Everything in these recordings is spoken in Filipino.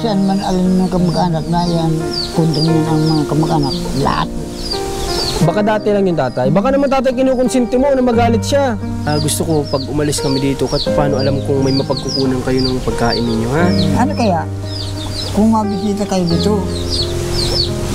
saan man alam ng kamag-anak na yan, kundang yan ang mga kamag-anak, lahat. Baka dati lang yung tatay. Baka naman tatay kinukonsinti mo na magalit siya. Gusto ko pag umalis kami dito, kahit paano alam kung may mapagkukunan kayo ng pagkain ninyo, ha? Ano kaya? Kung mabisita kayo dito,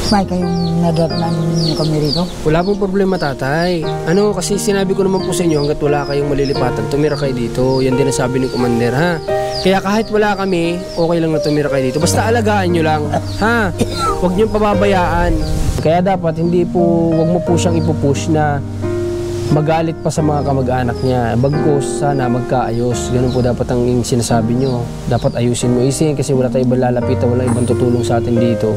may kayong nadatnan ninyo kami rito? Wala pong problema, tatay. Ano, kasi sinabi ko naman po sa inyo, hanggat wala kayong malilipatan, tumira kayo dito. Yan din ang sabi ng commander, ha? Kaya kahit wala kami, okay lang na tumira kayo dito. Basta alagaan nyo lang, ha? Huwag nyo pababayaan. Kaya dapat wag mo po siyang ipupush na magalit pa sa mga kamag-anak niya. Bagkus, sana magkaayos. Ganun po dapat ang sinasabi nyo. Dapat ayusin mo isin kasi wala tayong ibang lalapitan, wala ibang tutulong sa atin dito.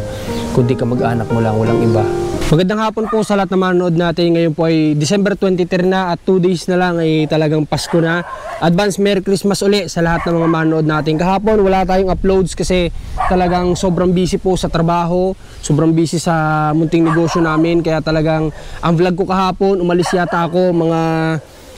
Kundi kamag-anak mo lang, walang iba. Magandang hapon po sa lahat na manood natin. Ngayon po ay December 23 na at 2 days na lang ay talagang Pasko na. Advance Merry Christmas uli sa lahat ng mga manood natin. Kahapon wala tayong uploads kasi talagang sobrang busy po sa trabaho. Sobrang busy sa munting negosyo namin. Kaya talagang ang vlog ko kahapon, umalis yata ako mga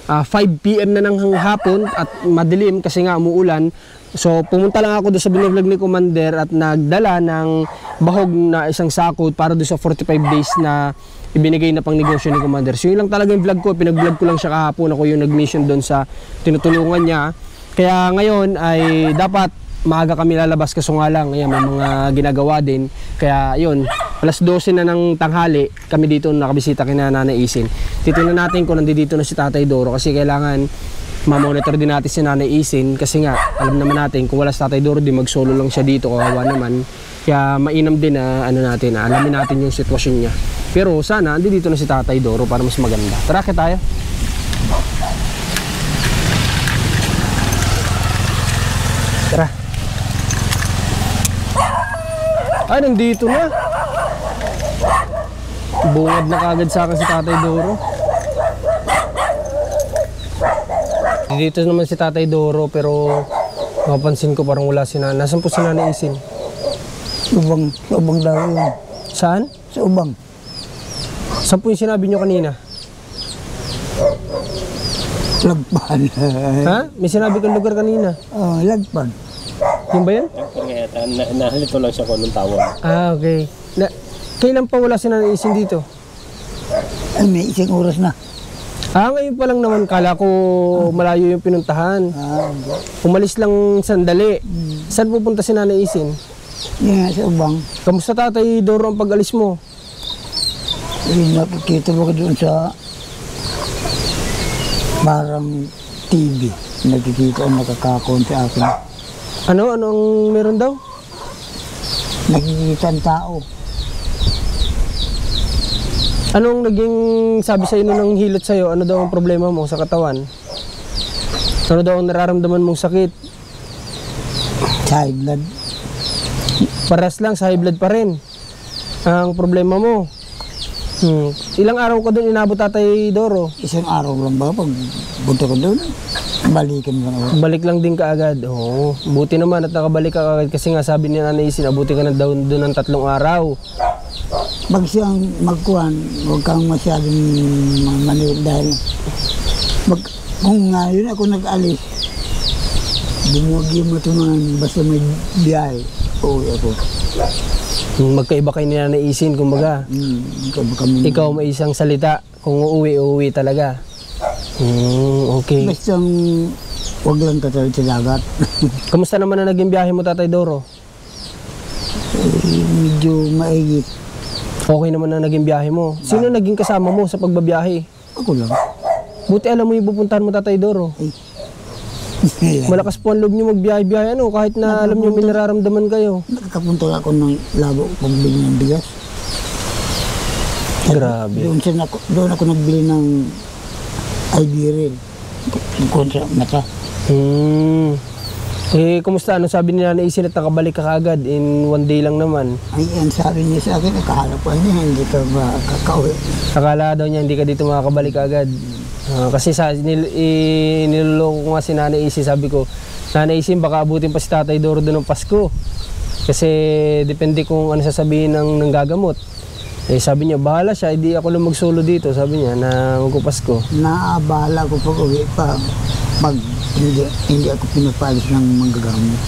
5 PM na ng hapon at madilim kasi nga umuulan. So pumunta lang ako doon sa binivlog ni Commander at nagdala ng bahog na isang sako para doon sa 45 days na ibinigay na pang negosyo ni Commander. So yun lang talaga yung vlog ko, pinag-vlog ko lang siya kahapon, ako yung nag-mission doon sa tinutulungan niya. Kaya ngayon ay dapat maaga kami lalabas kaso nga lang, ayan, may mga ginagawa din. Kaya yun, alas 12 na ng tanghali kami dito nakabisita kina Nanay Isin. Titingnan natin kung nandito na si Tatay Doro kasi kailangan ma-monitor din natin si Nanay Isin kasi nga alam naman natin kung wala si Tatay Doro di mag-solo lang siya dito, kawawa naman. Kaya mainam din na alamin natin yung sitwasyon niya. Pero sana dito na si Tatay Doro para mas maganda. Tara, kaya tayo. Tara. Ay, nandito na. Bungad na kagad sa akin si Tatay Doro. Dito naman si Tatay Doro pero mapansin ko parang wala si Nanay. Nasaan po si Nanay Isin? Sa ubang daw yun. Saan? Sa ubang. Saan po yung sinabi nyo kanina? Lagpan. Ha? May sinabi kang lugar kanina? Lagpan. Yung ba yun? Nahalito lang siya ko ng tawag. Okay. Kailan pa wala si Nanay Isin dito? Ay, may isang oras na. Ngayon pa lang naman, kala ko malayo yung pinuntahan. Umalis lang sandali. Saan pupunta si Nanay Isin? Yan nga sa ubang. Kamusta Tatay Doro ang pag-alis mo? Nakikita mo ko doon sa parang TV. Nakikita ang nakakakon sa akin. Anong meron daw? Nakikita ang tao. Anong naging sabi sa inyo ng hilot sa'yo? Ano daw ang problema mo sa katawan? Ano daw ang nararamdaman mong sakit? Sa high blood. Paras lang, sa high blood pa rin ang problema mo. Ilang araw ka doon inabot Tatay Doro? Isang araw lang ba pag punta ko doon? Balikan lang ako. Balik lang din kaagad. Oo, buti naman at nakabalik ka kaagad kasi nga sabi ni Nanay Isin, abuti ka na daw doon ng 3 araw. Pag siyang magkuhan, huwag kang masyadong maniwag dahil kung ngayon ako nag-alis, bumuwag yung matumangan basta may biyahe, uuwi ako. Magkaiba kayo ni Nanay Isin, kumbaga. Ikaw may isang salita, kung uuwi talaga. Okay. Basta huwag lang tatawid sa dagat. Kamusta naman na naging biyahe mo Tatay Doro? Medyo maigi. Okay naman na naging biyahe mo. Sino naging kasama mo sa pagbabiyahe? Ako lang. Buti alam mo yung pupuntahan mo Tatay Doro. Malakas po ang loob nyo magbiyahe-biyahe kahit na alam nyo may nararamdaman kayo. Nakakapunta ako ng labo pagbili ng bigas. Grabe. Doon ako nagbili ng Ibiril. Kontra mata. Kumusta? Ano sabi ni Nanay Isin at nakabalik ka kaagad in 1 day lang naman? Ay, ang sabi niya sa akin, nakahalapan niya, hindi ka makakauwi. Akala daw niya hindi ka dito makakabalik kaagad. Kasi niloloko ko nga si Nanay Isin, sabi ko, Nanay Isin, baka abutin pa si Tatay Doro doon ng Pasko. Kasi depende kung ano sasabihin ng gagamot. Sabi niya, bahala siya, hindi ako lang mag-solo dito, sabi niya, na magpapasko. Naabahala ko pag uwi pa, pag hindi ako pinapalis ng manggagamot.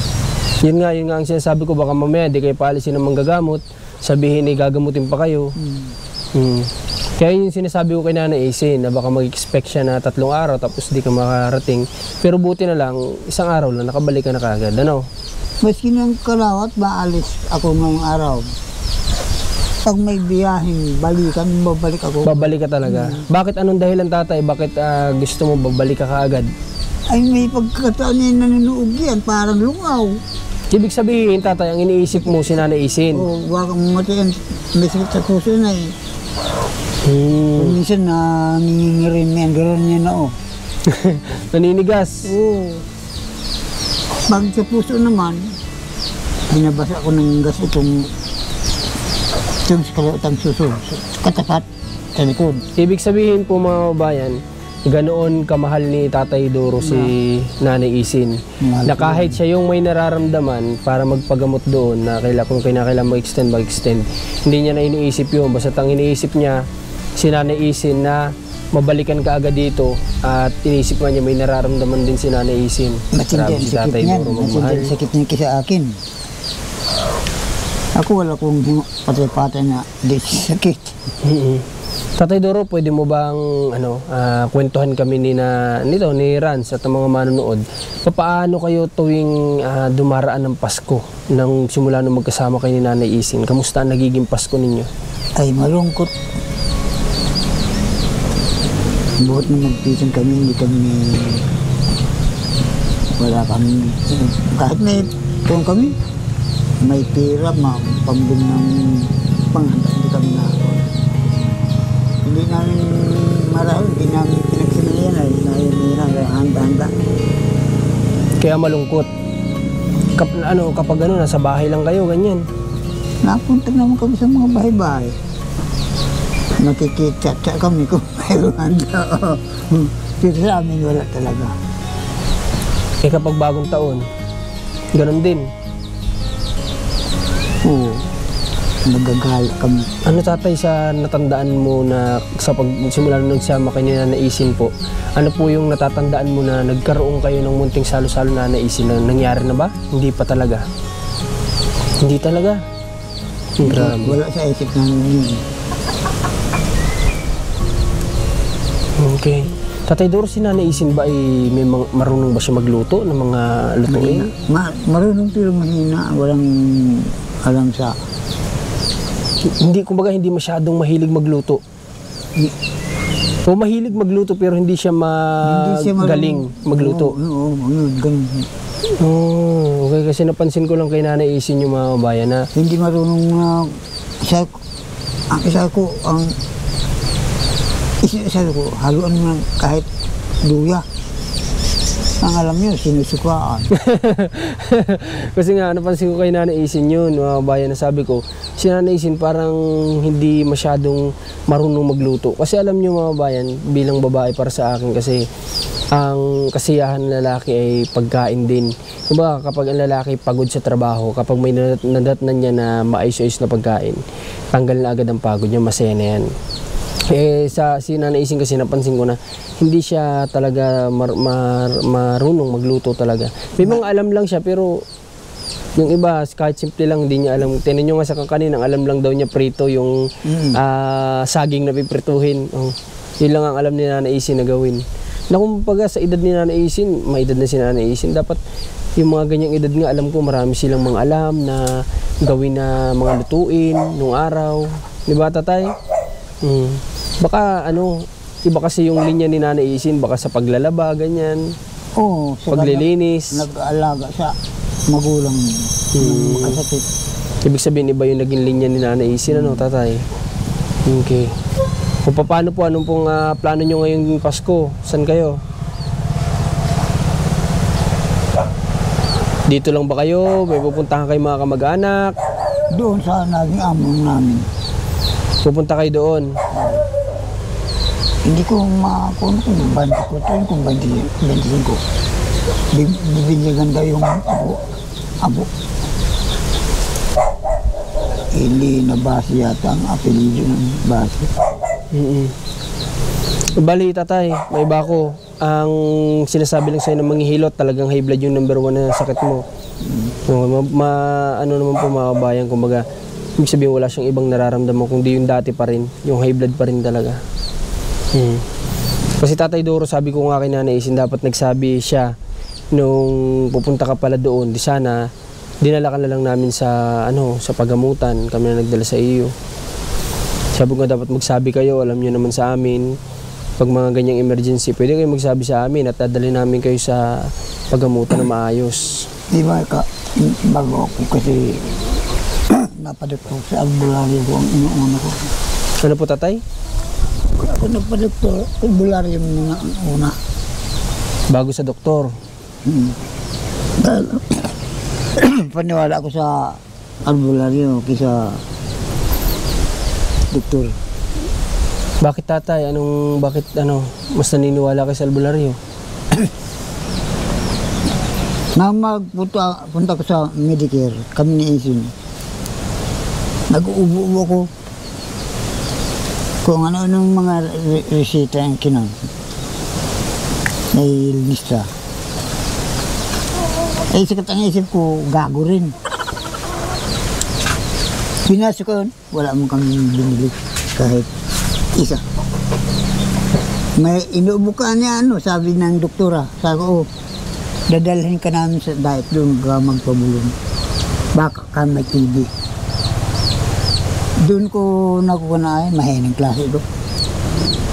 Yun nga ang sinasabi ko, baka mamaya di kayo paalisin ng manggagamot, sabihin gagamutin pa kayo. Kaya yun yung sinasabi ko kay Nanay AC, na baka mag-expect siya na 3 araw tapos di ka makarating. Pero buti na lang, 1 araw lang, nakabalik ka na kagad, ano? Maski ng kalawat, maalis ako ngayong araw. Pag may biyaheng balikan, babalik ako. Babalik ka talaga. Bakit anong dahilan, tatay? Bakit gusto mo babalik ka kaagad? Ay, may pagkataon na nanonood yan, parang lungaw. Ibig sabihin, tatay, ang iniisip mo si Nanay Isin. O, baka mamatay yan, may sakit sa puso na eh. Kung minsan nangingirim yan, gano'n niya na oh. Naninigas. Oo. Pag sa puso naman, binabasa ko ng gas itong sa kalawatang suso, katapat sa likod. Ibig sabihin po mga kabayan, ganoon kamahal ni Tatay Doro si Nanay Isin. Mahal Na ko kahit siya yung may nararamdaman para magpagamot doon, na kung kailangan mag-extend, mag-extend. Hindi niya na iniisip yun. Basta ang iniisip niya, si Nanay Isin na mabalikan ka agad dito, at inisip nga niya may nararamdaman din si Nanay Isin. Matindi Grabe ang si sakit Tatay niyan, Doro, matindi mamahal. ang sakit niya kisa akin. Ako wala kong patay-patay na di sakit. Tatay Doro, pwede mo bang kwentuhan kami ni Rans at ang mga manonood, paano kayo tuwing dumaraan ng Pasko nang simula nung magkasama kayo ni Nanay Isin? Kamusta ang nagiging Pasko ninyo? Ay, malungkot. Buhat na magpisan kami, hindi kami, wala kami, kahit may kung kami, may pira, pambili ng panghanda, hindi kami na. Hindi namin marahil, hindi namin pinagsinayan ay handa-handa. Kaya malungkot. Kapag nasa bahay lang kayo, ganyan. Napunta naman kami sa mga bahay-bahay. Nakikita kami kung mayroon handa. Pero sa amin wala talaga. Eh kapag bagong taon, ganun din. Oo. Nagagala kami. Ano, tatay, sa natandaan mo na sa pagsimula nung nagsama kayo ni Nanay Isin po, ano po yung natatandaan mo na nagkaroon kayo ng munting salo-salo na Nanay Isin, na nangyari na ba? Hindi pa talaga. Hindi talaga. Grabe. Wala sa isip namin yun. Okay. Tatay Doro, si Nanay Isin ba ay may marunong ba siya magluto ng mga lutuin? Marunong pero mahina. Walang sa... Hindi, kumbaga hindi masyadong mahilig magluto. O mahilig magluto pero hindi siya magaling magluto. Oo, ganun. Oh, okay, kasi napansin ko lang kay Nanay Isin yung mga kabayan na Hindi marunong ang isa ko, haluan mo ng kahit luya. Ang alam niyo, sinusukwaan. kasi nga napansin ko kay Nanay Isin yun, mga kabayan, na sabi ko, si Nanay Isin parang hindi masyadong marunong magluto. Kasi alam niyo mga kabayan, bilang babae para sa akin, kasi ang kasiyahan ng lalaki ay pagkain din. Diba, kapag ang lalaki pagod sa trabaho, kapag may nadatnan niya na maayos-ayos na pagkain, tanggal na agad ang pagod niya, masaya na yan. Si Nanay Isin kasi napansin ko na hindi siya talaga marunong magluto talaga. May mga alam lang siya, pero yung iba, kahit simple lang, hindi niya alam. Tinan nyo nga sa kanina, alam lang daw niya prito yung saging na piprituhin. Yun lang ang alam ni Nanay Isin na gawin. Na kumbaga sa edad ni Nanay Isin, may edad na si Nanay Isin, dapat yung mga ganyang edad nga, alam ko marami silang mga alam na gawin na mga lutuin nung araw. Di ba, tatay? Baka iba kasi yung linya ni Nanay Isin, baka sa paglalaba, ganyan. Oo, paglilinis. Nag-alaga sa magulang makasakit. Ibig sabihin, iba yung naging linya ni Nanay Isin, tatay? Okay. O paano po, anong pong plano nyo ngayong Pasko? Saan kayo? Dito lang ba kayo? May pupuntahan kayo mga kamag-anak? Doon sa naging among namin. Pupunta kayo doon? Hindi ko kung 24 kung 25. Bibinyagan daw yung abo. Hindi na base yata ang apelido ng base. Bali, tatay, may iba ko. Ang sinasabi lang sa'yo ng manghihilot, talagang high blood yung #1 na sakit mo. Ano naman po mga kabayan, kumbaga, ibig sabihin wala siyang ibang nararamdaman kundi yung dati pa rin, yung high blood pa rin talaga. Kasi Tatay Doro, sabi ko nga kay Nanay Isin, dapat nagsabi siya nung pupunta ka pala doon, di sana dinala ka na lang namin sa sa pagamutan, kami na nagdala sa iyo. Sabi ko dapat magsabi kayo, alam niyo naman sa amin, pag mga ganyang emergency, pwede kayo magsabi sa amin at dadalhin namin kayo sa pagamutan na maayos. Di ba bago ako kasi napadoktor sa albularyo ko ang inuuna ko. Ano po, Tatay? Ako napadoktor, albularyo muna ang una. Bago sa doktor. Dahil paniwala ako sa albularyo kaysa doktor. Bakit, Tatay? Bakit mas naniniwala kayo sa albularyo? Na punta ko sa Medicare, kami ni Isin. Nag-uubo-ubo ko kung ano-anong mga resita ang kinan. May lista. Sikat ang isip ko, gago rin. Pinasok ko yun, wala mo kami binili kahit isa. May inuubukan niya sabi ng doktora. Sabi ko, dadalhin ka namin sa diet doon, magpabulong. Baka ka may TB. Doon ko nakuha na mahinang klase ko.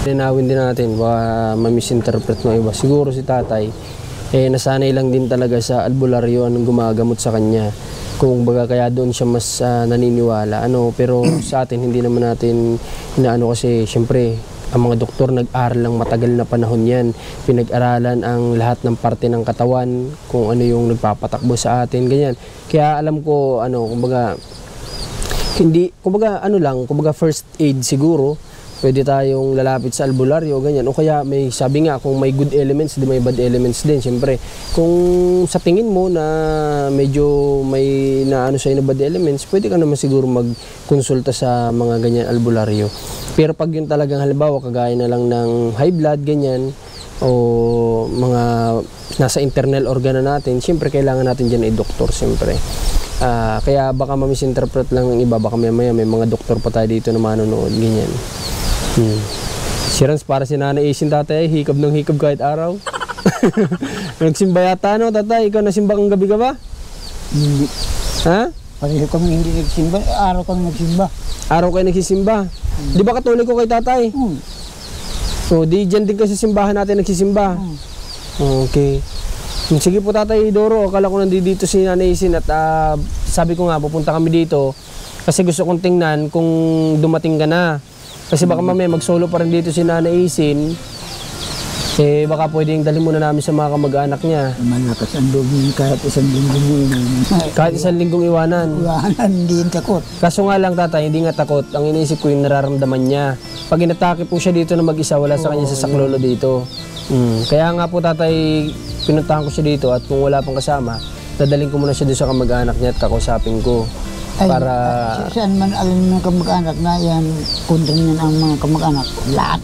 Linawin din natin, baka ma-misinterpret ng iba. Siguro si Tatay, nasanay lang din talaga sa albularyo anong gumagamot sa kanya. Kung baga kaya doon siya mas naniniwala. Pero sa atin, hindi naman natin kasi syempre, ang mga doktor nag-aral lang matagal na panahon yan. Pinag-aralan ang lahat ng parte ng katawan, kung ano yung nagpapatakbo sa atin, ganyan. Kaya alam ko, kumbaga first aid siguro, pwede tayong lalapit sa albularyo, ganyan. O kaya may, sabi nga, kung may good elements, di may bad elements din. Siyempre, kung sa tingin mo na medyo may sa'yo na bad elements, pwede ka naman siguro magkonsulta sa mga ganyan albularyo. Pero pag yun talagang halimbawa, kagaya na lang ng high blood, ganyan, o mga nasa internal organ na natin, siyempre kailangan natin dyan ay doktor, siyempre. Kaya baka ma-misinterpret lang ng iba, baka may mga doktor pa tayo dito na manonood, ganyan. Si Rans, para si Nanay Isin, Tatay, hikab ng hikab kahit araw. Nagsimba yata, Tatay? Ikaw nasimba kang gabi ka ba? Hindi. Ha? Pareho kami hindi nagsimba, araw kami nagsimba. Araw kayo nagsisimba? Di ba katuloy ko kay Tatay? So, di dyan din kasi simbahan natin nagsisimba. Okay. Sige po, Tatay Doro, akala ko nandito si Nanay Isin at sabi ko nga, pupunta kami dito kasi gusto kong tingnan kung dumating ka na. Kasi baka mamaya mag-solo pa rin dito si Nanay Isin, baka pwedeng dalhin muna namin sa mga kamag-anak niya. Malakas ang loob niya kahit isang linggong iwanan. Kahit isang linggong iwanan? Iwanan, hindi yung takot. Kaso nga lang, Tatay, hindi nga takot. Ang iniisip ko yung nararamdaman niya. Pag inatake po siya dito na mag-isa, wala sa kanya sa saklolo dito. Kaya nga po, Tatay, pinuntahan ko siya dito at kung wala pang kasama, dadalhin ko muna siya dito sa kamag-anak niya at kakausapin ko. Para saan man alam ng kamag-anak na yan, kundin yan ang mga kamag-anak, lahat.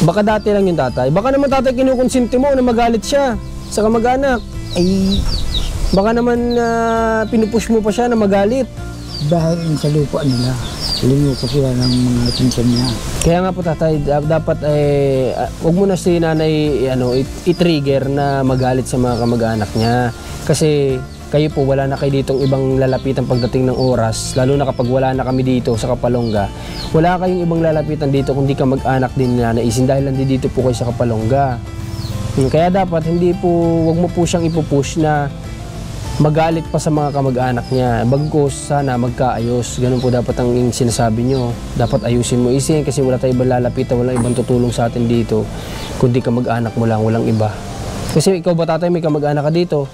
Baka dati lang yung Tatay. Baka naman, Tatay, kinukonsinti mo na magalit siya sa kamag-anak. Baka naman pinupush mo pa siya na magalit. Dahil sa lupa nila, linuko sila ng mga pinsan niya. Kaya nga po, Tatay, dapat huwag mo na si Nanay i-trigger na magalit sa mga kamag-anak niya. Kasi kayo po, wala na kayo ditong ibang lalapitan pagdating ng oras, lalo na kapag wala na kami dito sa Kapalongga. Wala kayong ibang lalapitan dito kundi kamag-anak din ni Nanay Isin dahil nandito po kayo sa Kapalongga. Kaya dapat wag mo po siyang ipupush na magalit pa sa mga kamag-anak niya. Bagkus, sana magkaayos. Ganun po dapat ang sinasabi nyo. Dapat ayusin mo Isin kasi wala tayong ibang lalapitan, walang ibang tutulong sa atin dito kundi kamag-anak mo lang, walang iba. Kasi ikaw ba, Tatay, may kamag-anak ka dito?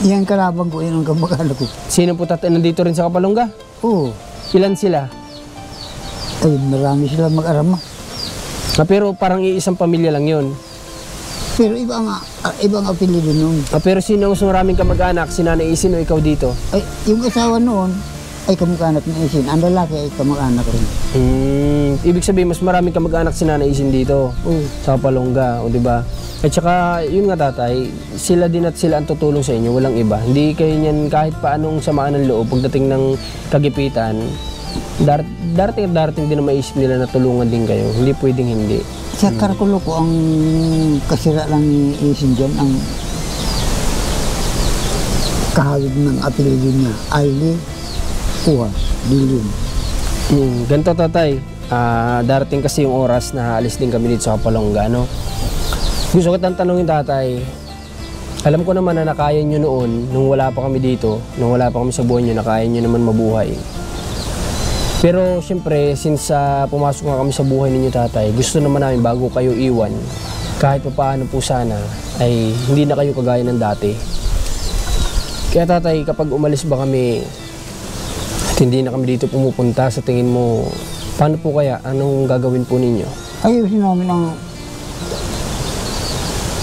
Yan kalabang ko, yan ang kamag-anak ko. Sino po, Tatay, nandito rin sa Kapalongga? Oo. Ilan sila? Ay, marami sila mag-arama. Pero parang iisang pamilya lang yun. Pero ibang apelido noon. Pero sino ang mas maraming kamag-anak? Si Nanay Isin o ikaw dito? Ay, yung asawa noon, ay kamag-anak ni Isin. Ang lalaki ay kamag-anak rin. Ibig sabihin, mas maraming kamag-anak si Nanay Isin dito sa Kapalongga, o di ba? At saka, yun nga tatay, sila din at sila ang tutulong sa inyo, walang iba. Hindi kayo niyan kahit paanong samaan ng loob pagdating ng kagipitan, darating din na maisip nila na tulungan din kayo. Hindi pwedeng hindi. Sa Karakulo ko, ang kasira lang ni Isin dyan, ang kahawig ng apelido niya, Aili Puas Bilin. Ganito tatay, darating kasi yung oras na alis din kami dito sa Kapalongga, no? Gusto kitang tanungin tatay, alam ko naman na nakaya nyo noon, nung wala pa kami dito, nung wala pa kami sa buhay nyo, nakaya nyo naman mabuhay. Pero siyempre, since pumasok nga kami sa buhay ninyo tatay, gusto naman namin bago kayo iwan, kahit pa paano po sana, ay hindi na kayo kagaya ng dati. Kaya tatay, kapag umalis ba kami, at hindi na kami dito pumupunta, sa tingin mo, paano po kaya? Anong gagawin po ninyo? Ayusin namin ang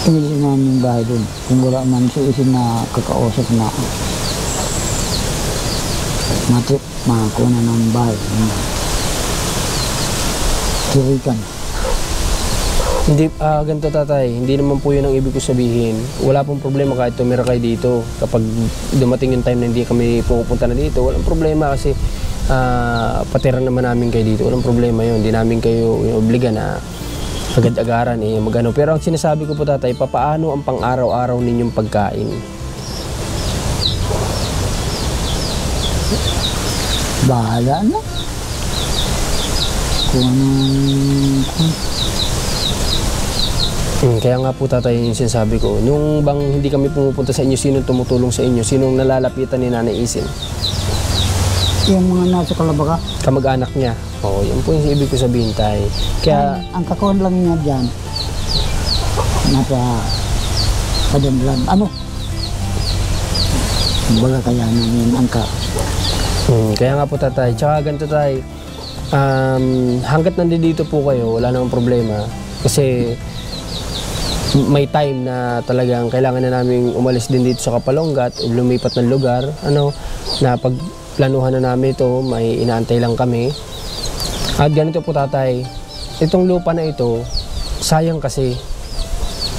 ayusin namin yung bahay doon. Kung wala man si Isin na kakausap na matrip, makakuna ng bahay. Kirikan. Hindi, ganito tatay, hindi naman po yun ang ibig ko sabihin. Wala pong problema kahit tumira kayo dito. Kapag dumating yung time na hindi kami pupunta na dito, walang problema kasi patira naman namin kayo dito. Walang problema yun. Hindi namin kayo obliga na agad-agaran magano. Pero ang sinasabi ko po tatay, papaano ang pang-araw-araw ninyong pagkain? Bahala na. Kung anong... Kaya nga po tatay yung sinasabi ko, nung bang hindi kami pumupunta sa inyo, sinong tumutulong sa inyo? Sinong nalalapitan ni Nanay Isin? Yung mga nasa Kalabaga. Kamag-anak niya. Oo, yan po yung ibig ko sabihin tay. Kaya, Ang kakaon lang niya dyan, nasa Kadanlan. Baga kaya namin ang kaya nga po tatay. Tsaka ganito tay, hanggat nandito po kayo, wala namang problema. Kasi may time na talagang kailangan na namin umalis din dito sa Kapalongga at lumipat ng lugar. Na pagplanuhan na namin ito, may inaantay lang kami. At ganito po tatay, itong lupa na ito, sayang kasi.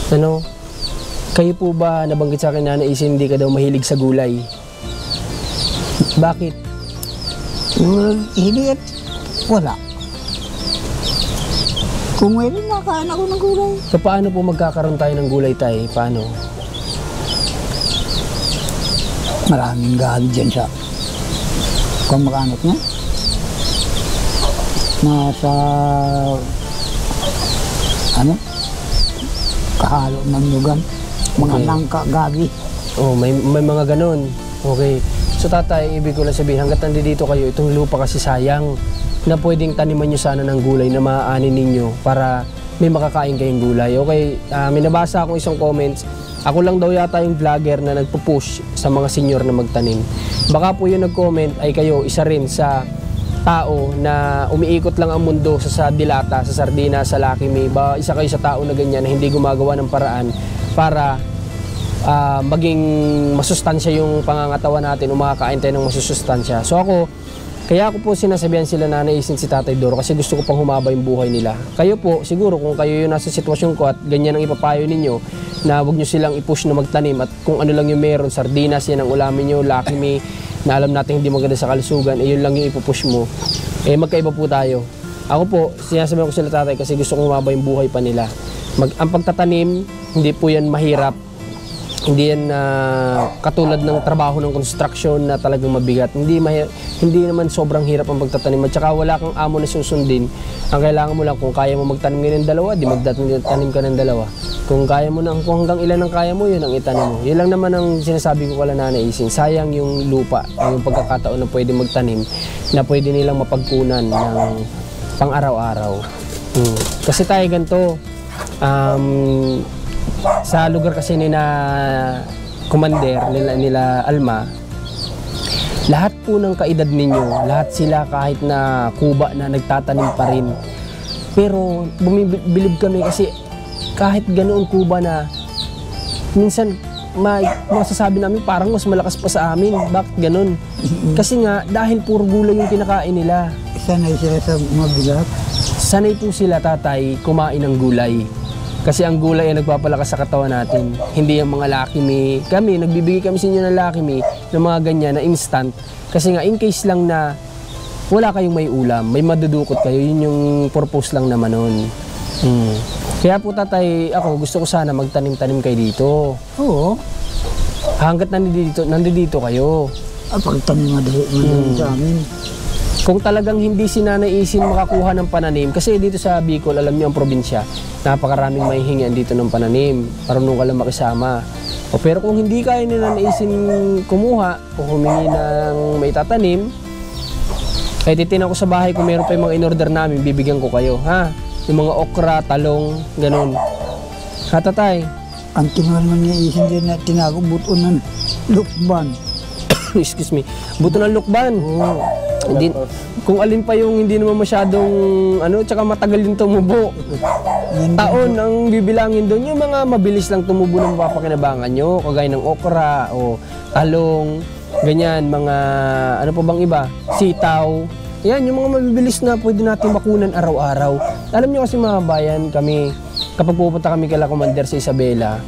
Kayo po ba nabanggit sa akin na Isin, hindi ka daw mahilig sa gulay? Bakit? Hindi at wala. Kung meron, nakain ako ng gulay. Paano po magkakaroon tayo ng gulay tay? Paano? Maraming gabi dyan sa kamag-anak niya. Nasa kahalo ng yugan. Mga nangka gabi. Oh, may mga ganun. Okay. So tatay, ibig ko lang sabihin, hanggat nandito kayo, itong lupa kasi sayang na pwedeng taniman nyo sana ng gulay na maaanin ninyo para may makakain kayong gulay. Okay, may nabasa akong isang comments. Ako lang daw yata yung vlogger na nagpo-push sa mga senior na magtanim. Baka po yung nag-comment ay kayo, isa rin sa tao na umiikot lang ang mundo sa dilata, sa sardina, sa Lucky Me. Ba, isa kayo sa tao na ganyan na hindi gumagawa ng paraan para maging masustansya yung pangangatawan natin o makakain tayo ng masusustansya. So kaya ako po sinasabihan sila Nanay Isin si Tatay Doro kasi gusto ko pang humaba yung buhay nila. Kayo po, siguro kung kayo yung nasa sitwasyon ko at ganyan ang ipapayo ninyo na huwag nyo silang i-push na magtanim at kung ano lang yung meron, sardinas yan ang ulamin nyo, Lucky Me, na alam natin hindi maganda sa kalusugan, yun lang yung ipupush mo. Magkaiba po tayo. Ako po, sinasabihan ko sila tatay kasi gusto kong humaba yung buhay pa nila. Ang pagtatanim, hindi po yan mahirap. Hindi yan katulad ng trabaho ng construction na talagang mabigat. Hindi naman sobrang hirap ang pagtatanim. At saka wala kang amo na susundin. Ang kailangan mo lang, kung kaya mo magtanim ngayon ng dalawa, di magtanim ka ng dalawa. Kung kaya mo na, kung hanggang ilan ang kaya mo, yun ang itanim mo. Yun lang naman ang sinasabi ko kala Nanay Isin. Sayang yung lupa, yung pagkakataon na pwede magtanim, na pwede nilang mapagkunan ng pang-araw-araw. Kasi tayo ganito, sa lugar kasi nila Commander, nila Alma, lahat po ng kaedad ninyo, lahat sila kahit na kuba na nagtatanim pa rin. Pero bumibilib kami kasi kahit ganoon kuba na, minsan masasabi namin parang mas malakas pa sa amin. Bakit ganun? Kasi nga, dahil puro gulay yung kinakain nila. Sanay sila sa mabigat. Sanay po sila, tatay, kumain ng gulay. Kasi ang gulay ay nagpapalakas sa katawan natin. Hindi yung mga Lucky Me. Kami, nagbibigay kami sa inyo ng Lucky Me, ng mga ganyan na instant. Kasi nga, in case lang na wala kayong may ulam, may madudukot kayo, yun yung purpose lang naman nun. Kaya po tatay, ako gusto ko sana magtanim-tanim kayo dito. Oo. Hanggat nandito kayo. Pagtanim madali sa amin. Kung talagang hindi si Nanay Isin makakuha ng pananim, kasi dito sa Bicol, alam niyo ang probinsya, napakaraming mahihingian dito ng pananim. Marunong ka lang makisama. Pero kung hindi kaya ni Nanay Isin kumuha o humingi ng may tatanim, kahit titinan ko sa bahay kung meron pa yung mga in-order namin, bibigyan ko kayo, ha? Yung mga okra, talong, ganun. Ha, tatay? Ang kinuha naman niya isin din na tinago buto ng lukban. Excuse me. Buto ng lukban. Oo. Hindi, kung alin pa yung hindi naman masyadong, tsaka matagal din tumubo. Taon ang bibilangin doon. Yung mga mabilis lang tumubo na mapapakinabangan nyo, kagaya ng okra o talong, ganyan, mga, ano pa bang iba? Sitaw. Yan, yung mga mabibilis na pwede natin makunan araw-araw. Alam nyo kasi mga bayan, kami, kapag pupunta kami kala Commander sa Isabela,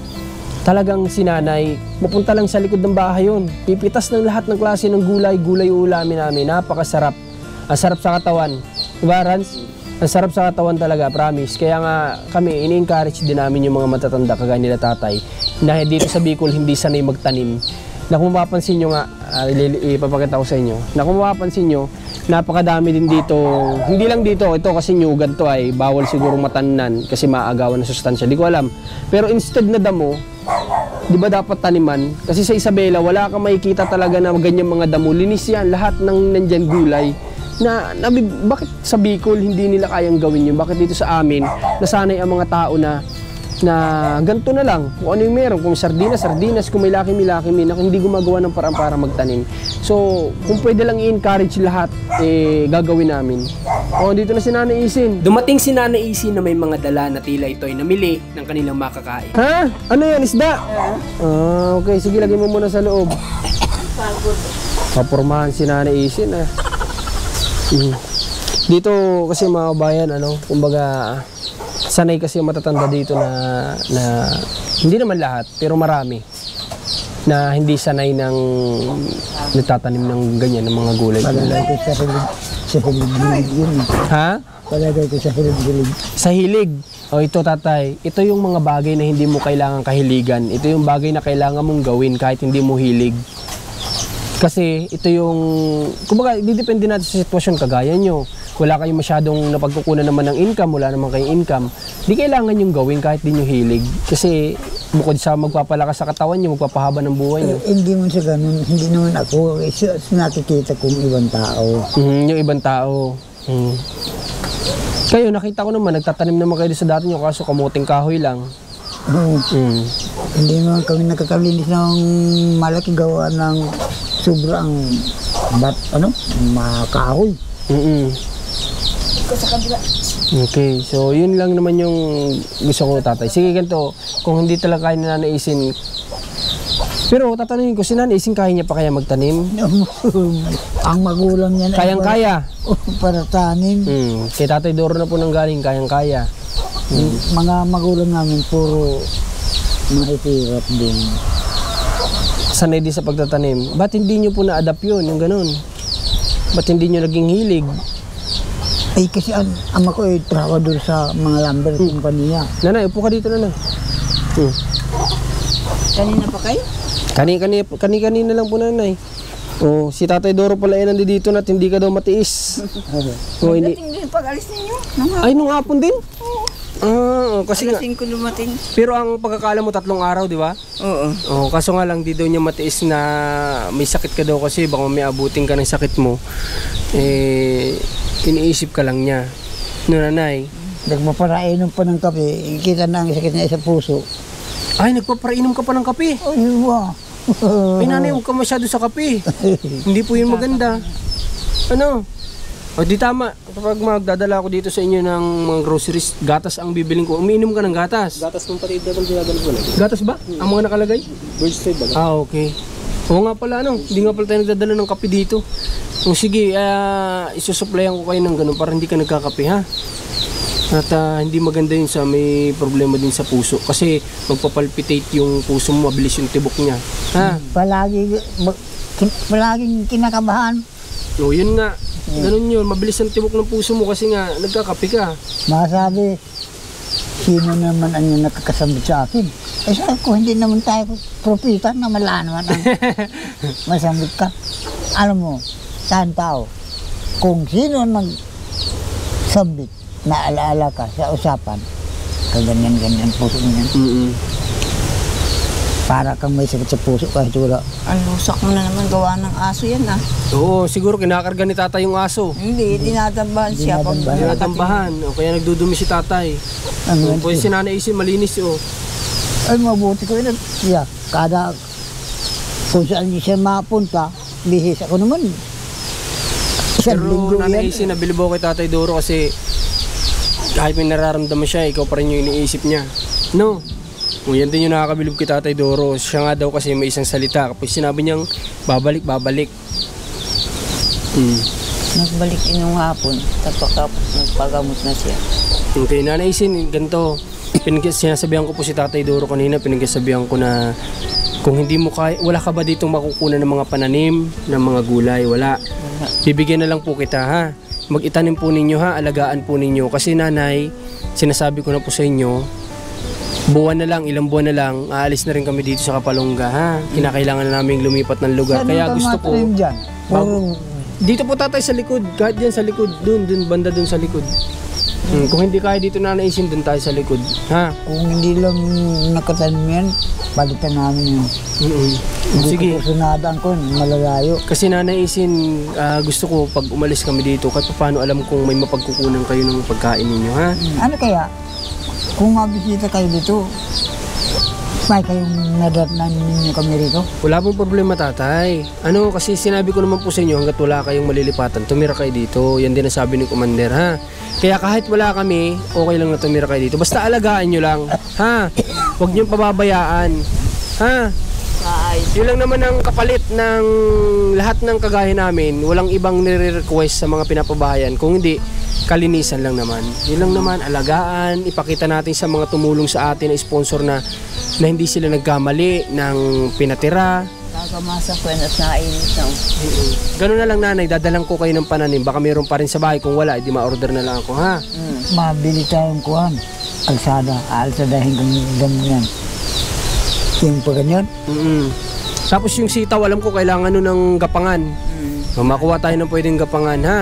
talagang si Nanay, pupunta lang sa likod ng bahay yun. Pipitas ng lahat ng klase ng gulay ulamin namin. Napakasarap. Ang sarap sa katawan. Diba, Rans? Ang sarap sa katawan talaga, promise. Kaya nga kami, ini-encourage din namin yung mga matatanda kagaya nila tatay, na dito sa Bicol hindi sanay magtanim. Na kung mapapansin nyo nga, ipapakita ko sa inyo, na kung mapapansin nyo, napakadami din dito, hindi lang dito, ito kasi nyugan to ay bawal siguro matanan kasi maagawan ng sustansya, di ko alam. Pero instead na damo, di ba dapat taniman? Kasi sa Isabela, wala kang makikita talaga na ganyan mga damo. Linis yan, lahat ng nandyan gulay. Bakit sa Bicol hindi nila kayang gawin yun? Bakit dito sa amin, nasanay ang mga tao na ganito na lang, kung ano yung meron, kung sardinas, kung may Lucky Me, na hindi gumagawa ng parang para magtanim. So, kung pwede lang i-encourage lahat, gagawin namin. Dito na si Nanay Isin. Dumating si Nanay Isin na may mga dala na tila ito'y namili ng kanilang makakain. Ha? Ano yan, isda? Okay, sige, lagay mo muna sa loob. Papormahan si Nanay Isin, Dito kasi mga bayan, kumbaga, sanay kasi yung matatanda dito na hindi naman lahat, pero marami na hindi sanay ng nagtatanim ng ganyan, ng mga gulay. Palagay ko sa hilig yun. Ha? Palagay ko sa hilig. Sa hilig. Ito tatay, ito yung mga bagay na hindi mo kailangan kahiligan. Ito yung bagay na kailangan mong gawin kahit hindi mo hilig. Kasi ito yung, kumbaga, didepende natin sa sitwasyon kagaya nyo. Wala kayong masyadong napagkukunan naman ng income, wala naman kayong income. Di kailangan yung gawin kahit di nyo hilig. Kasi bukod sa magpapalakas sa katawan nyo, magpapahaba ng buhay nyo. Hindi mo sa ganun, hindi naman ako. Nakikita kong ibang tao. Yung ibang tao. Kayo, nakita ko naman, nagtatanim naman kayo sa dati nyo, kaso kamuting kahoy lang. Oo. Hindi naman kami nakakalinis ng malaki gawa ng sobrang makahoy. Okay, so yun lang naman yung gusto ko, tatay. Sige, ganito, kung hindi talaga kaya ni Nanay Isin, pero tatanungin ko, si Nanay Isin kaya niya pa kaya magtanim? Ang magulang niya Kayang-kaya? Para tanim. Kay Tatay Doro na po nang galing, kayang-kaya. Mga magulang namin puro mahihirap din. Sanay din sa pagtatanim. Ba't hindi nyo po na-adapt yun, yung ganun? Ba't hindi nyo naging hilig? Ay kasi ang ama ko ay trabador sa mga lumber kumpanya. Nanay, upo ka dito, nanay. Kanina pa kayo? Kanina lang po, nanay. Si Tatay Doro pala ay nandito na at hindi ka daw matiis. Hindi. Dating din pag-alis ninyo. Ay, nung hapon din? Kasi nga. Alas 5 dumating. Pero ang pagkakala mo 3 araw, di ba? Oo. Kaso nga lang, di daw niya matiis na may sakit ka daw kasi baka may abutin ka ng sakit mo. Iniisip ka lang niya. No, nanay? Nagpaparainom pa ng kape, kita na ang sakit niya sa puso. Ay, nagpaparainom ka pa ng kape? Ay, wow. Ay, nanay, huwag ka masyado sa kape. Hindi po yun maganda. O di tama, kapag magdadala ako dito sa inyo ng mga groceries, gatas ang bibiling ko. Umiinom ka ng gatas. Gatas ng patid na dinadala ko na. Gatas ba? Ang mga nakalagay? Birds trade ba? Ah, okay. Oo nga pala, ano, hindi nga pala tayo nagdadala ng kape dito. O sige, isusuplayan ko kayo ng ganun para hindi ka nagkakape, ha? At hindi maganda yun sa may problema din sa puso. Kasi magpapalpitate yung puso mo, mabilis yung tibok niya. Ha? Palaging kinakabahan. O yun nga, ganun yun, mabilis ang tibok ng puso mo kasi nga nagkakape ka. Masabi, sino naman ang yung nakakasambit sa akin? Eh sabi ko, hindi naman tayo propitan na wala naman ang masambit ka. Alam mo, saan tao? Kung sino ang nagsambit, naalaala ka sa usapan, kaganyan-ganyan puso niyan. Para kang may sakit sa puso kahit wala. Ang lusak mo na naman gawa ng aso yan ah. Oo, siguro kinakarga ni tatay yung aso. Hindi, dinatambahan siya. Pag Tinatambahan, o kaya nagdudumi si tatay. O kaya si Nanay Isin, malinis o. Ay, mabuti ko yun. Yeah, kada kung saan siya mapunta, bihis ako naman. Isang Pero linggo Nanay yan. Isin, nabilib ako kay Tatay Doro kasi kahit may nararamdaman siya, ikaw pa rin yung iniisip niya. No? O yan din yung nakakabilib kay Tatay Doro. Siya nga daw kasi may isang salita. Kapag sinabi niyang babalik. nagbalik din yung hapon, tapos nagpagamot na siya. Okay, Nanay Isin, ganito. Sinasabihan ko po si Tatay Doro kanina, pinagsasabihan ko na kung hindi mo kaya, wala ka ba ditong makukunan ng mga pananim, ng mga gulay? Wala. Bibigyan na lang po kita, ha? Mag-itanim po ninyo, ha? Alagaan po ninyo. Kasi nanay, sinasabi ko na po sa inyo, ilang buwan na lang, aalis na rin kami dito sa Kapalongga, ha? Kinakailangan na namin lumipat ng lugar. Saan Kaya ka gusto ko, matanim dyan? Puro dito po tatay sa likod, kahit dyan sa likod, dun, banda dun sa likod. Kung hindi kaya dito Nanay Isin, dun tayo sa likod, ha? kung hindi lang nakatanim yan, balitan namin yun. Hindi Sige. ko sunadaan ko, malalayo. Kasi Nanay Isin, gusto ko pag umalis kami dito, kahit paano alam kong may mapagkukunan kayo ng pagkain ninyo, ha? Ano kaya? Kung mabisita kayo dito, may kayong nadatnan ninyo kami rito? Wala pong problema tatay. Ano, kasi sinabi ko naman po sa inyo, hanggat wala kayong malilipatan, tumira kayo dito. Yan din ang sabi ni Commander, ha? Kaya kahit wala kami, okay lang na tumira kayo dito. Basta alagaan nyo lang, ha? Huwag nyo pababayaan, ha? Yun lang naman ang kapalit ng lahat ng kagaya namin. Walang ibang nire-request sa mga pinapabahayan. Kung hindi, kalinisan lang naman. Yun lang naman, alagaan, ipakita natin sa mga tumulong sa atin na sponsor na hindi sila nagkamali ng pinatira. Nakamasa ko yan at nainit na. Ganun na lang nanay, dadalang ko kayo ng pananim. Baka mayroon pa rin sa bahay. Kung wala, edi ma-order na lang ako, ha? Mabili tayong kuhan. Alsadahin kang ganyan. Yung pa ganyan. Tapos yung sitaw, alam ko kailangan nun ng gapangan. Makuha tayo ng pwedeng gapangan, ha?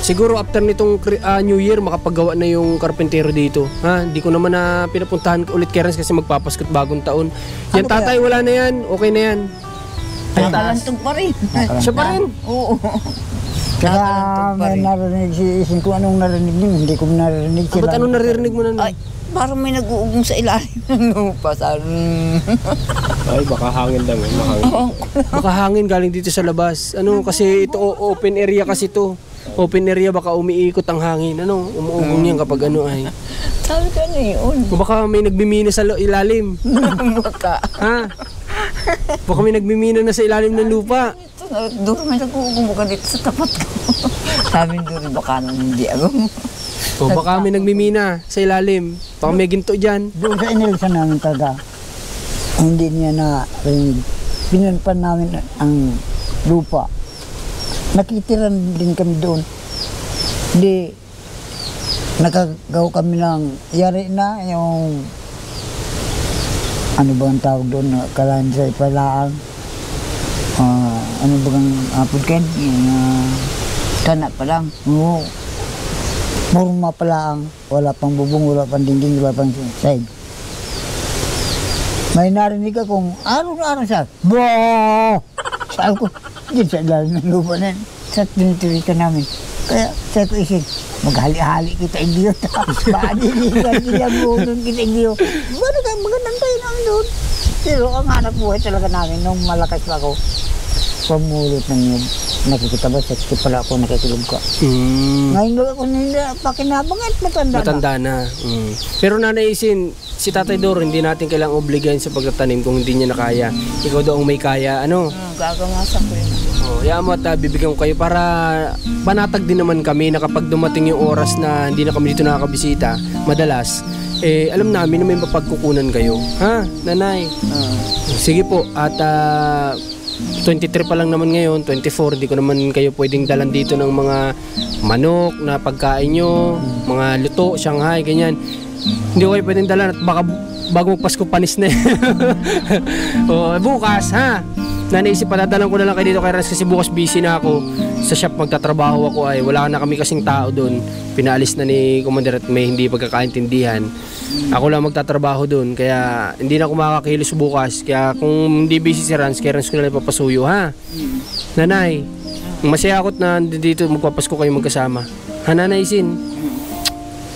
Siguro after nitong New Year, makapagawa na yung karpentero dito. Ha? Hindi ko naman na pinapuntahan ulit Kerens kasi magpapaskot bagong taon. Yan Ano tatay, wala na yan. Okay na yan. Nakalantog pa rin. Siya pa rin. Oo. Kaya Nakalantog pa may rin. narinig si Isin kung anong narinig niyo. Hindi ko narinig sila. Ba't anong naririnig mo na? Ay, parang may nag-uugong sa ilalim ng lupa. Ay, baka hangin lang eh. Mahangin. Baka hangin galing dito sa labas. Ano, kasi ito open area kasi to. Open area, baka umiikot ang hangin. Ano, umuugong yan kapag ano ay. Sabi ko ano yun? O baka may nagbimina sa ilalim. Baka. Ha? Baka may nagmimina na sa ilalim ng lupa. Duro may nag-uugong baka dito sa tapat ko. Sabi ni Duro, baka nang hindi ako. O baka may nagmimina sa ilalim. Baka may ginto dyan. Doon sa inilisan namin talaga, hindi niya na pinanpan namin ang lupa. Nakitiran din kami doon. Hindi, nakagaw kami ng yari na yung ano ba ang tawag doon, kalahin sa ipalaan. Ano ba ang apudken? Tanak pa lang. Oo. Murma pa lang. Wala pang bubong, wala pang dingding, wala pang side. May narinig akong araw-araw siya. Bo! Sabi ko, dyan sa ilalim ng lupa na yan. Sa tinitirikan namin. Kaya sabi ko Isin, maghali-hali kita Igyo. Paadilikan kita buong kita Igyo. Magandang tayo namin doon. Pero ang hanap buhay talaga namin nung malakas pa ako. pamulot ng nyug. Nakikita ba sa pala ako nakikilog ka. Ngayon lang ako nila pakinabang at matanda na. Matanda na. Pero Nanay Isin, si Tatay Doro, hindi natin kailangang obligahin sa pagtatanim kung hindi niya na kaya. Ikaw daw ang may kaya, ano? Gagamasan ko yun. Yaan mo at bibigyan ko kayo para panatag din naman kami na kapag dumating yung oras na hindi na kami dito nakakabisita, madalas, alam namin na may mapagkukunan kayo. Ha, Nanay? Sige po, at 23 pa lang naman ngayon, 24, di ko naman kayo pwedeng dalan dito ng mga manok na pagkain nyo, mga luto, Shanghai, ganyan. Hindi ko kayo pwedeng dalan at baka bago magpasko panis na bukas, ha? Naisip, patadalan ko na lang kayo dito kay Rans kasi bukas busy na ako sa shop, magtatrabaho ako ay wala na kami kasing tao doon, pinaalis na ni Commander at may hindi pagkakaintindihan. Ako lang magtatrabaho doon kaya hindi na ako makakakilos bukas, kaya kung hindi busy si Rans, kay Rans ko na lang papasuyo, ha? Nanay, masaya ako't na dito magpapasko kayo magkasama, ha Nanay Sin?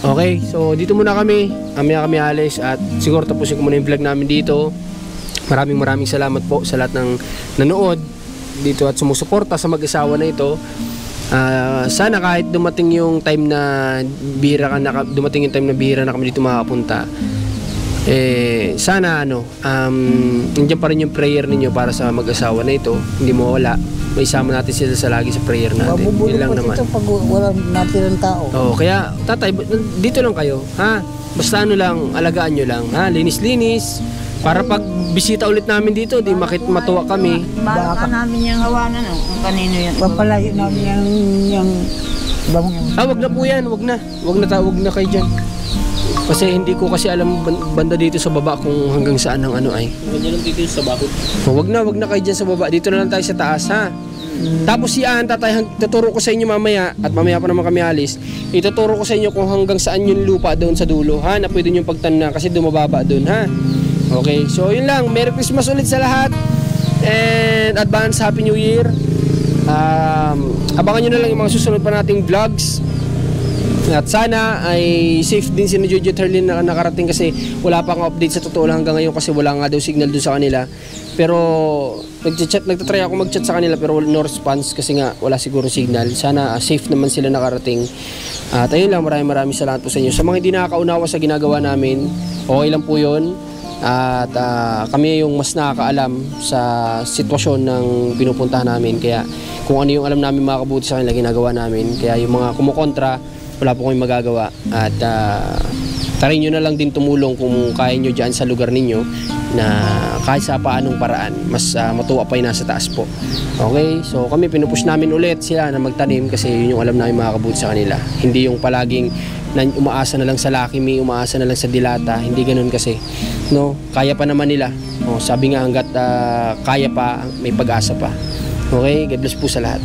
Okay, so dito muna kami, amaya kami alis at siguro tapusin ko muna yung vlog namin dito. Maraming salamat po sa lahat ng nanood dito at sumusuporta sa mag-asawa na ito. Sana kahit dumating yung time na bihira na kami dito makapunta, sana nandiyan pa rin yung prayer ninyo para sa mag-asawa na ito, hindi mawala. May isama natin sila sa lagi sa prayer natin. Yun lang naman. Ito pag wala natin ng tao. Kaya tatay, dito lang kayo, ha? Basta lang, alagaan nyo lang, ha? Linis-linis. Para pag bisita ulit namin dito, di matuwa kami. Baka namin yung hawanan, kung kanino yan. Papalayo namin yung bangong. Wag na po yan, wag na kayo dyan. Kasi hindi ko kasi alam banda dito sa baba kung hanggang saan ang ano ay. Ganyan lang dito sa bakod. Wag na kayo dyan sa baba, dito na lang tayo sa taas, ha? Tapos yan, tatay, tuturo ko sa inyo mamaya, at mamaya pa naman kami alis, ituturo ko sa inyo kung hanggang saan yung lupa doon sa dulo, ha? Na pwede nyo pagtanan kasi dumababa doon, ha? Okay, so yun lang. Merry Christmas ulit sa lahat. And advance Happy New Year. Abangan nyo na lang yung mga susunod pa nating vlogs. At sana ay safe din si Jojo at Herlin na nakarating kasi wala pa ang update sa totoo lang hanggang ngayon kasi wala nga daw signal doon sa kanila. Pero nagtatry ako mag-chat sa kanila pero no response kasi nga wala siguro signal. Sana safe naman sila nakarating. At ayun lang, maraming salamat po sa inyo. Sa mga hindi nakakaunawa sa ginagawa namin, okay lang po yun. At kami yung mas nakakaalam sa sitwasyon ng pinupuntahan namin, kaya kung ano yung alam namin makakabuti sa kanila ginagawa namin, kaya yung mga kumukontra wala po kami magagawa. At tarin nyo na lang din tumulong kung kaya nyo dyan sa lugar ninyo na kahit sa paanong paraan mas matuwa pa yung nasa taas po. Okay, so kami pinupush namin ulit sila na magtanim kasi yun yung alam namin makakabuti sa kanila, hindi yung palaging umaasa na lang sa Lucky Me, umaasa na lang sa Dilata, hindi ganun kasi, no? Kaya pa naman nila. Sabi nga hanggat kaya pa, may pag-asa pa. Okay, God bless po sa lahat.